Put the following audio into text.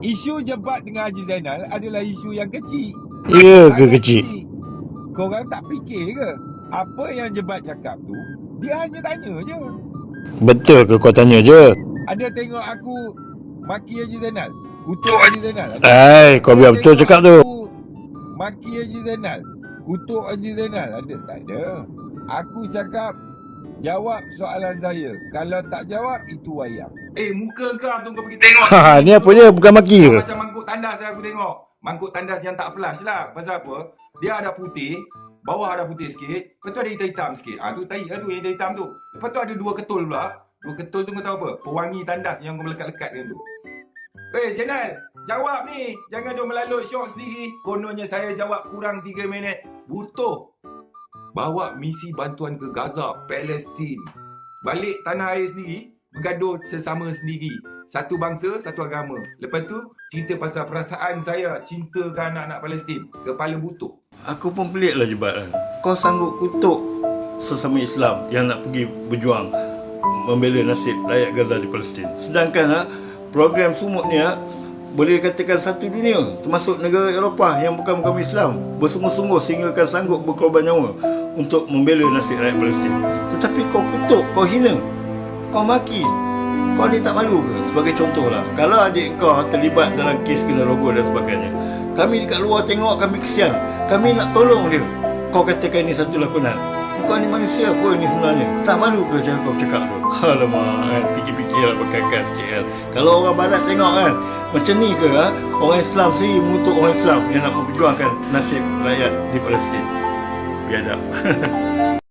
Isu Jebat dengan Haji Zainal adalah isu yang kecil. Ya ke kecil? Korang tak fikir ke? Apa yang Jebat cakap tu, dia hanya tanya je. Betul ke kau tanya je? Ada tengok aku maki Haji Zainal, kutuk Haji Zainal? Kau biar betul cakap tu. Maki Haji Zainal, kutuk Haji Zainal? Ada? Tak ada. Aku cakap, jawab soalan saya. Kalau tak jawab, itu wayang. Muka kau tu kau pergi tengok. Ni apa dia? Bukan maki ke? Macam mangkuk tandas yang aku tengok. Mangkuk tandas yang tak flash lah. Pasal apa? Dia ada putih, bawah ada putih sikit, lepas tu ada hitam-hitam sikit. Tu tahi lah tu yang hitam tu. Lepas tu ada dua ketul pula. Dua ketul tu kau tahu apa? Pewangi tandas yang kau melekat-lekat dengan tu. Zainal, jawab ni. Jangan duk melalut syok sendiri. Kononnya saya jawab kurang 3 minit. Butuh. Bawa misi bantuan ke Gaza, Palestin. Balik tanah air sendiri, bergaduh sesama sendiri. Satu bangsa, satu agama. Lepas tu, cerita pasal perasaan saya cinta ke anak-anak Palestin. Kepala butuh. Aku pun pelik lah Jebat kan. Kau sanggup kutuk sesama Islam yang nak pergi berjuang membela nasib rakyat Gaza di Palestin. Sedangkan program sumut ni boleh dikatakan satu dunia, termasuk negara Eropah yang bukan agama Islam, bersungguh-sungguh sehingga kan sanggup berkorban nyawa untuk membela nasib rakyat Palestin. Tetapi kau kutuk, kau hina, kau maki. Kau ni tak malu ke? Sebagai contohlah, kalau adik kau terlibat dalam kes kena rogol dan sebagainya, kami dekat luar tengok, kami kesian, kami nak tolong dia. Kau katakan ini satu lakonan. Kau ni manusia apa ni sebenarnya? Tak malu ke cara kau cakap tu? Alamak, fikir-fikirlah berkakak sikit kan. Kalau orang barat tengok kan, macam ni ke orang Islam sendiri mengutuk orang Islam yang nak memperjuangkan nasib rakyat di Palestin? Biadab.